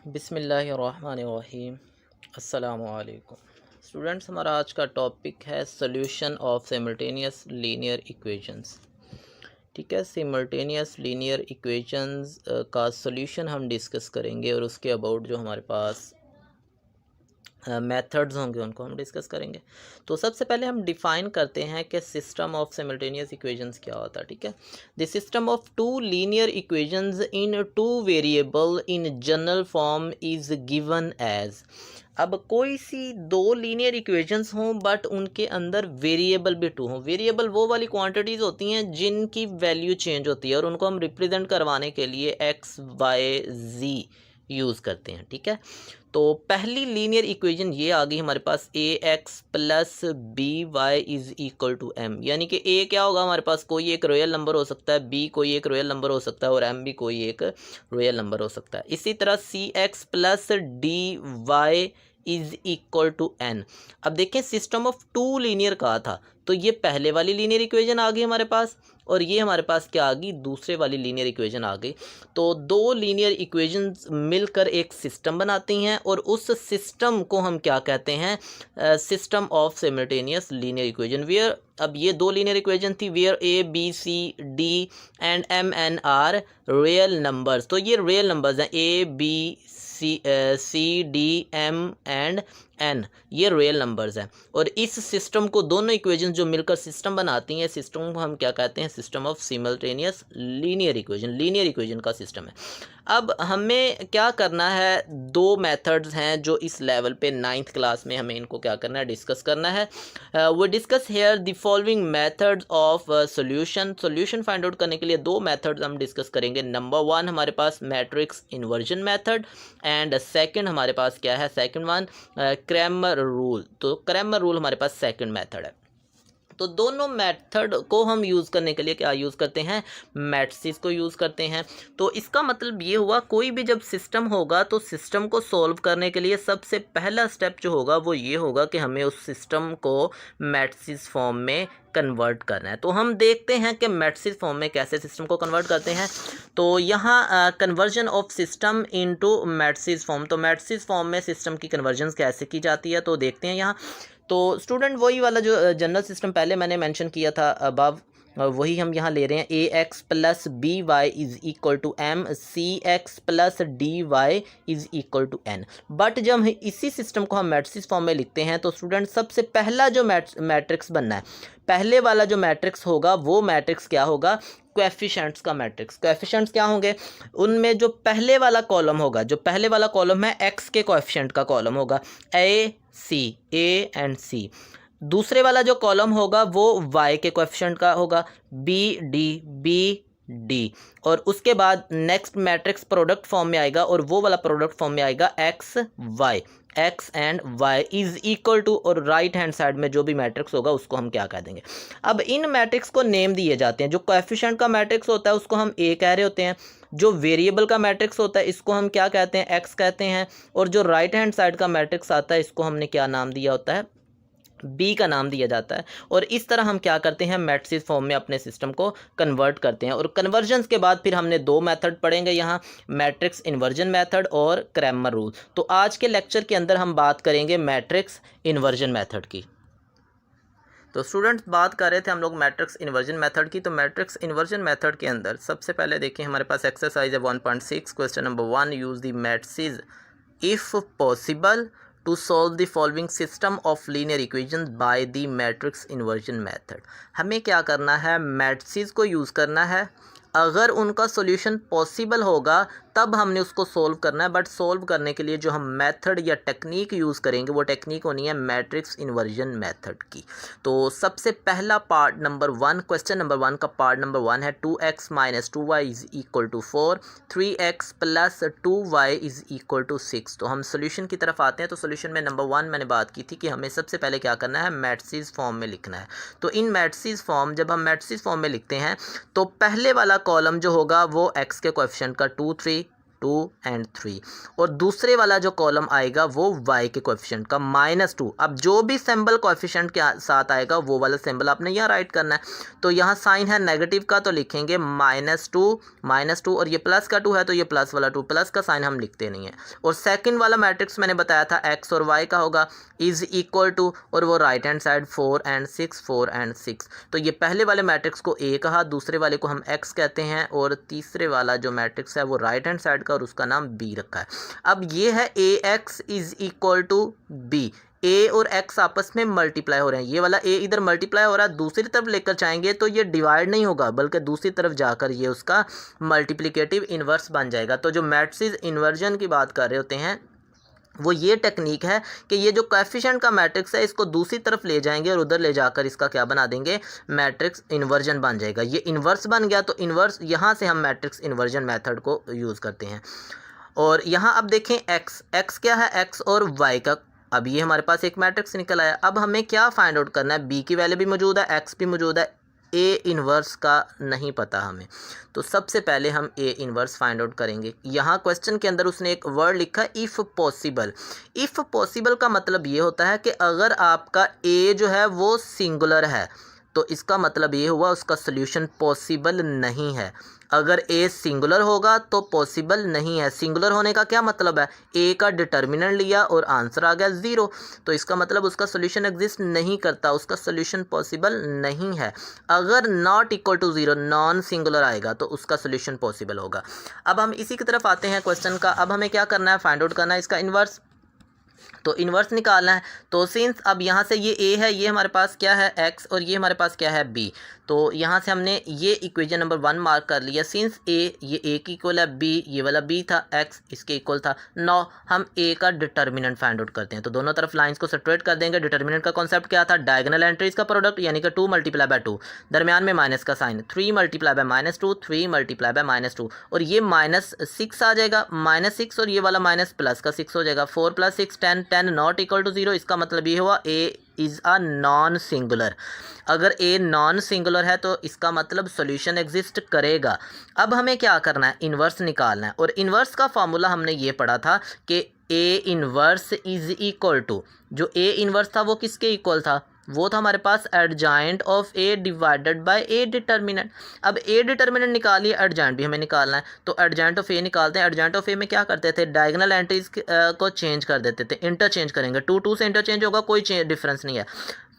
बिस्मिल्लाहिर्रहमानिर्रहीम। अस्सलामु अलैकुम स्टूडेंट्स, हमारा आज का टॉपिक है solution of simultaneous linear equations. ठीक है, सिमल्टेनियस लीनियर इक्वेशंस का सॉल्यूशन हम डिस्कस करेंगे और उसके अबाउट जो हमारे पास मेथड्स होंगे उनको हम डिस्कस करेंगे। तो सबसे पहले हम डिफ़ाइन करते हैं कि सिस्टम ऑफ सिमल्टेनियस इक्वेशंस क्या होता है। ठीक है, the system of two linear equations in two variable in general form is given as. अब कोई सी दो लीनियर इक्वेशंस हों बट उनके अंदर वेरिएबल भी टू हों। वेरिएबल वो वाली क्वांटिटीज़ होती हैं जिनकी वैल्यू चेंज होती है और उनको हम रिप्रेजेंट करवाने के लिए एक्स वाई जी यूज़ करते हैं। ठीक है, तो पहली लीनियर इक्वेशन ये आ गई हमारे पास, a x plus b y is equal to m. यानी कि ए क्या होगा हमारे पास, कोई एक रियल नंबर हो सकता है, बी कोई एक रियल नंबर हो सकता है और एम भी कोई एक रियल नंबर हो सकता है। इसी तरह c x plus d y is equal to n. अब देखें, सिस्टम ऑफ टू लीनियर कहा था, तो ये पहले वाली लीनियर इक्वेशन आ गई हमारे पास और ये हमारे पास क्या आ गई, दूसरे वाली लीनियर इक्वेशन आ गई। तो दो लीनियर इक्वेशंस मिलकर एक सिस्टम बनाती हैं और उस सिस्टम को हम क्या कहते हैं, system of simultaneous linear equation. Where, अब ये दो लीनियर इक्वेशन थी where A B C D and M N R real numbers. तो ये रियल नंबर्स हैं, A B C D M and N, ये रियल नंबर्स हैं। और इस सिस्टम को, दोनों इक्वेशन जो मिलकर सिस्टम बनाती हैं, सिस्टम को हम क्या कहते हैं, system of simultaneous linear equation. Linear equation का सिस्टम है। अब हमें क्या करना है, दो मेथड्स हैं जो इस लेवल पे 9th क्लास में हमें इनको क्या करना है, डिस्कस करना है। वो discuss here the following methods of solution. Solution find out करने के लिए दो मेथड्स हम डिस्कस करेंगे। नंबर 1 हमारे पास matrix inversion method and second हमारे पास क्या है, सेकंड वन क्रैमर रूल। तो क्रैमर रूल हमारे पास सेकंड मेथड है। तो दोनों मेथड को हम यूज़ करने के लिए क्या यूज़ करते हैं, मैट्रिसेस को यूज़ करते हैं। तो इसका मतलब ये हुआ, कोई भी जब सिस्टम होगा तो सिस्टम को सॉल्व करने के लिए सबसे पहला स्टेप जो होगा वो ये होगा कि हमें उस सिस्टम को मैट्रिसेस फॉर्म में कन्वर्ट करना है। तो हम देखते हैं कि मैट्रिसेस फॉर्म में कैसे सिस्टम को कन्वर्ट करते हैं। तो यहाँ conversion of system into matrices form, तो मैट्रिसेस फॉर्म में सिस्टम की कन्वर्जन कैसे की जाती है, तो देखते हैं यहाँ। तो स्टूडेंट वही वाला जो जनरल सिस्टम पहले मैंने मेंशन किया था अबव, वही हम यहाँ ले रहे हैं। A x plus b y is equal to m, c x plus d y is equal to n. But जब इसी सिस्टम को हम मैट्रिक्स फॉर्म में लिखते हैं तो स्टूडेंट सबसे पहला जो मैट्रिक्स बनना है, पहले वाला जो मैट्रिक्स होगा वो मैट्रिक्स क्या होगा, कोएफिशिएंट्स का मैट्रिक्स। कोएफिशिएंट्स क्या होंगे, उनमें जो पहले वाला कॉलम होगा, जो पहले वाला कॉलम है एक्स के कोएफिशिएंट का कॉलम होगा, ए सी, ए एंड सी। दूसरे वाला जो कॉलम होगा वो y के कोएफिशिएंट का होगा, बी डी। और उसके बाद नेक्स्ट मैट्रिक्स प्रोडक्ट फॉर्म में आएगा और वो वाला प्रोडक्ट फॉर्म में आएगा X Y, X and Y is equal to, और राइट हैंड साइड में जो भी मैट्रिक्स होगा उसको हम क्या कह देंगे। अब इन मैट्रिक्स को नेम दिए जाते हैं। जो कोएफिशिएंट का मैट्रिक्स होता है उसको हम ए कह रहे होते हैं, जो वेरिएबल का मैट्रिक्स होता है इसको हम क्या कहते हैं, एक्स कहते हैं, और जो राइट हैंड साइड का मैट्रिक्स आता है इसको हमने क्या नाम दिया होता है, बी का नाम दिया जाता है। और इस तरह हम क्या करते हैं, मैट्रिक्स फॉर्म में अपने सिस्टम को कन्वर्ट करते हैं। और कन्वर्जन्स के बाद फिर हमने दो मेथड पढ़ेंगे यहाँ, मैट्रिक्स इन्वर्जन मेथड और क्रैमर रूल। तो आज के लेक्चर के अंदर हम बात करेंगे मैट्रिक्स इन्वर्जन मेथड की। तो स्टूडेंट्स, बात कर रहे थे हम लोग मैट्रिक्स इन्वर्जन मेथड की। तो मैट्रिक्स इन्वर्जन मेथड के अंदर सबसे पहले देखिए हमारे पास एक्सरसाइज है 1.6, question number 1, use the matrices if possible to solve the following system of linear equations by the matrix inversion method। हमें क्या करना है, मैट्रिसेस को यूज़ करना है। अगर उनका सॉल्यूशन पॉसिबल होगा तब हमने उसको सोल्व करना है, बट सोल्व करने के लिए जो हम मेथड या टेक्निक यूज़ करेंगे वो टेक्निक होनी है मैट्रिक्स इन्वर्जन मेथड की। तो सबसे पहला पार्ट नंबर 1, क्वेश्चन नंबर 1 का पार्ट नंबर 1 है 2x minus 2y is equal to 4, 3x plus 2y is equal to 6। तो हम सोल्यूशन की तरफ आते हैं। तो सोल्यूशन में नंबर 1 मैंने बात की थी कि हमें सबसे पहले क्या करना है, मैट्रिसेस फॉर्म में लिखना है। तो इन मैट्रिसेस फॉर्म, जब हम मैट्रिसेस फॉर्म में लिखते हैं तो पहले वाला कॉलम जो होगा वो x के कोएफिशिएंट का 2, 3, 2 एंड 3, और दूसरे वाला जो कॉलम आएगा वो y के कोएफिशिएंट का -2। अब जो भी सिंबल कोएफिशिएंट के साथ आएगा वो वाला सिंबल आपने यहाँ राइट करना है। तो यहाँ साइन है नेगेटिव का तो लिखेंगे -2 और ये प्लस का 2 है तो ये प्लस वाला 2, प्लस का साइन हम लिखते नहीं है। और सेकंड वाला मैट्रिक्स मैंने बताया था x और y का होगा इज इक्वल टू, और वो राइट हैंड साइड 4 एंड 6। तो ये पहले वाले मैट्रिक्स को a कहा, दूसरे वाले को हम x कहते हैं, और तीसरे वाला जो मैट्रिक्स है वो राइट हैंड साइड का और उसका नाम b रखा है। अब ये है ax is equal to b, a और x आपस में मल्टीप्लाई हो रहे हैं। ये वाला a इधर मल्टीप्लाई हो रहा है, दूसरी तरफ लेकर जाएंगे तो ये डिवाइड नहीं होगा बल्कि दूसरी तरफ जाकर ये उसका मल्टीप्लिकेटिव इन्वर्स बन जाएगा। तो जो मैट्रिक्स इन्वर्जन की बात कर रहे होते हैं वो ये टेक्निक है कि ये जो कोएफिशिएंट का मैट्रिक्स है इसको दूसरी तरफ ले जाएंगे और उधर ले जाकर इसका क्या बना देंगे, मैट्रिक्स इन्वर्जन बन जाएगा। ये इन्वर्स बन गया तो इन्वर्स यहाँ से हम मैट्रिक्स इन्वर्जन मेथड को यूज़ करते हैं। और यहाँ अब देखें x क्या है, x और y का। अब ये हमारे पास एक मैट्रिक्स निकल आया। अब हमें क्या फाइंड आउट करना है, b की वैल्यू भी मौजूद है, x भी मौजूद है, a इन्वर्स का नहीं पता हमें। तो सबसे पहले हम a इन्वर्स फाइंड आउट करेंगे। यहाँ क्वेश्चन के अंदर उसने एक वर्ड लिखा इफ़ पॉसिबल। इफ़ पॉसिबल का मतलब ये होता है कि अगर आपका a जो है वो सिंगुलर है तो इसका मतलब ये हुआ उसका सोल्यूशन पॉसिबल नहीं है। अगर a सिंगुलर होगा तो पॉसिबल नहीं है। सिंगुलर होने का क्या मतलब है, a का डिटर्मिनेंट लिया और आंसर आ गया 0, तो इसका मतलब उसका सोल्यूशन एग्जिस्ट नहीं करता, उसका सोल्यूशन पॉसिबल नहीं है। अगर not equal to 0 non singular आएगा तो उसका सोल्यूशन पॉसिबल होगा। अब हम इसी की तरफ आते हैं क्वेश्चन का। अब हमें क्या करना है, फाइंड आउट करना है इसका इन्वर्स। तो इन्वर्स निकालना है। तो सिंस अब यहाँ से ये a है, ये हमारे पास क्या है x, और ये हमारे पास क्या है b। तो यहाँ से हमने ये इक्वेशन नंबर 1 मार्क कर लिया। सिंस a ये a की इक्वल है, b ये वाला b था, x इसके इक्वल था। नाउ हम a का डिटर्मिनेंट फाइंड आउट करते हैं। तो दोनों तरफ लाइंस को सेपरेट कर देंगे। डिटर्मिनेंट का कॉन्सेप्ट क्या था, डायगोनल एंट्रीज का प्रोडक्ट, यानी कि 2 मल्टीप्लाई बाय 2, दरमियान में माइनस का sign, 3 multiply by -2, 3 multiply by -2, और ये -6 आ जाएगा, -6, और ये वाला माइनस प्लस का 6 हो जाएगा। 4 + 6 10, 10 नॉट इक्वल टू 0। इसका मतलब ये हुआ a is a non singular. अगर a नॉन सिंगुलर है तो इसका मतलब सॉल्यूशन एग्जिस्ट करेगा। अब हमें क्या करना है, इन्वर्स निकालना है। और इन्वर्स का फार्मूला हमने ये पढ़ा था कि a inverse is equal to, जो a इन्वर्स था वो किसके इक्वल था, वो था हमारे पास adjoint of a divided by a determinant. अब a डिटर्मिनेंट निकालिए, एडजॉइंट भी हमें निकालना है। तो एडजॉइंट ऑफ a निकालते हैं। एडजॉइंट ऑफ a में क्या करते थे, डायगोनल एंट्रीज को चेंज कर देते थे, इंटरचेंज करेंगे। 2 से इंटरचेंज होगा, कोई डिफरेंस नहीं है,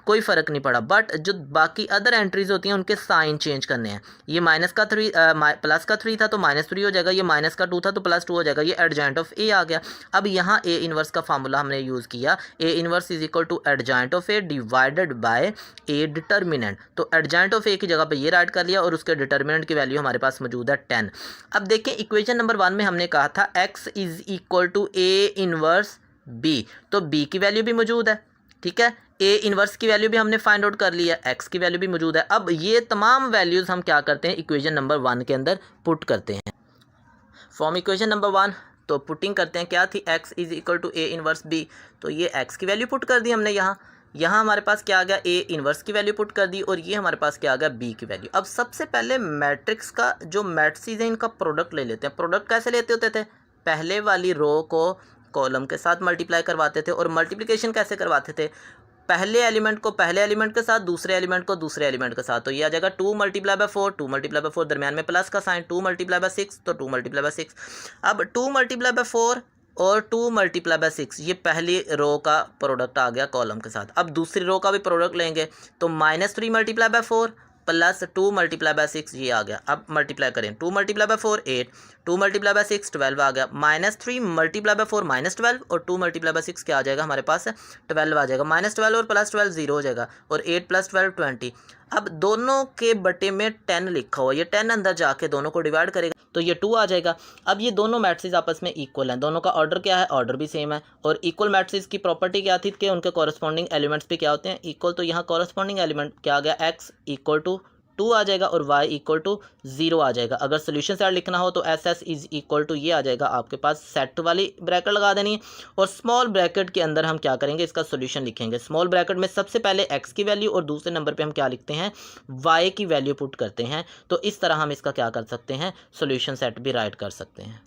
कोई फ़र्क नहीं पड़ा। बट जो बाकी अदर एंट्रीज होती हैं उनके साइन चेंज करने हैं। ये प्लस का 3 था तो -3 हो जाएगा, ये माइनस का 2 था तो +2 हो जाएगा। ये एडजॉइंट ऑफ a आ गया। अब यहाँ a इन्वर्स का फार्मूला हमने यूज़ किया, a inverse is equal to adjoint of a divided by a determinant. तो एडजॉइंट ऑफ a की जगह पे ये राइट कर लिया और उसके डिटर्मिनेंट की वैल्यू हमारे पास मौजूद है 10। अब देखें इक्वेशन नंबर 1 में हमने कहा था x is equal to a inverse b, तो b की वैल्यू भी मौजूद है, ठीक है। a इन्वर्स की वैल्यू भी हमने फाइंड आउट कर लिया, x की वैल्यू भी मौजूद है। अब ये तमाम वैल्यूज़ हम क्या करते हैं, इक्वेशन नंबर 1 के अंदर पुट करते हैं। फ्रॉम इक्वेशन नंबर 1 तो पुटिंग करते हैं, क्या थी, x is equal to a inverse b। तो ये x की वैल्यू पुट कर दी हमने यहाँ हमारे पास क्या आ गया, a इन्वर्स की वैल्यू पुट कर दी, और ये हमारे पास क्या आ गया, b की वैल्यू। अब सबसे पहले मैट्रिक्स का जो मैट्रिसेस हैं इनका प्रोडक्ट ले लेते हैं। प्रोडक्ट कैसे लेते होते थे, पहले वाली रो को कॉलम के साथ मल्टीप्लाई करवाते थे, और मल्टीप्लिकेशन कैसे करवाते थे, पहले एलिमेंट को पहले एलिमेंट के साथ, दूसरे एलिमेंट को दूसरे एलिमेंट के साथ। तो ये आ जाएगा 2 मल्टीप्लाई बाय 4, 2 मल्टीप्लाई बाय 4, दरमियान में प्लस का साइन, 2 मल्टीप्लाई बाय 6 तो 2 मल्टीप्लाई बाय 6। अब 2 मल्टीप्लाई बाय 4 और 2 मल्टीप्लाई बाय 6, ये पहली रो का प्रोडक्ट आ गया कॉलम के साथ। अब दूसरी रो का भी प्रोडक्ट लेंगे तो -3 multiply bye 4 plus 2 multiply by 6, ये आ गया। अब मल्टीप्लाई करें, 2 मल्टीप्लाई बाय 4 8, 2 मल्टीप्लाई बाय 6 12 आ गया। -3 मल्टीप्लाई बाय 4 -12, और 2 मल्टीप्लाई बाय 6 क्या आ जाएगा हमारे पास, 12 आ जाएगा। -12 और +12 0 हो जाएगा, और 8 + 12 20। अब दोनों के बटे में 10 लिखा हुआ, ये 10 अंदर जाके दोनों को डिवाइड करेगा तो ये 2 आ जाएगा। अब ये दोनों मैट्रिसेस आपस में इक्वल हैं, दोनों का ऑर्डर क्या है, ऑर्डर भी सेम है। और इक्वल मैट्रिसेस की प्रॉपर्टी क्या थी कि उनके कॉरस्पॉन्डिंग एलिमेंट्स भी क्या होते हैं, इक्वल। तो यहाँ कॉरस्पॉन्डिंग एलिमेंट क्या आ गया, x इक्वल टू 2 आ जाएगा और y इक्वल टू 0 आ जाएगा। अगर सोल्यूशन सेट लिखना हो तो एस इज इक्वल टू ये आ जाएगा आपके पास, सेट वाली ब्रैकेट लगा देनी है, और स्मॉल ब्रैकेट के अंदर हम क्या करेंगे, इसका सोल्यूशन लिखेंगे। स्मॉल ब्रैकेट में सबसे पहले x की वैल्यू और दूसरे नंबर पे हम क्या लिखते हैं, y की वैल्यू पुट करते हैं। तो इस तरह हम इसका क्या कर सकते हैं, सोल्यूशन सेट भी राइट कर सकते हैं।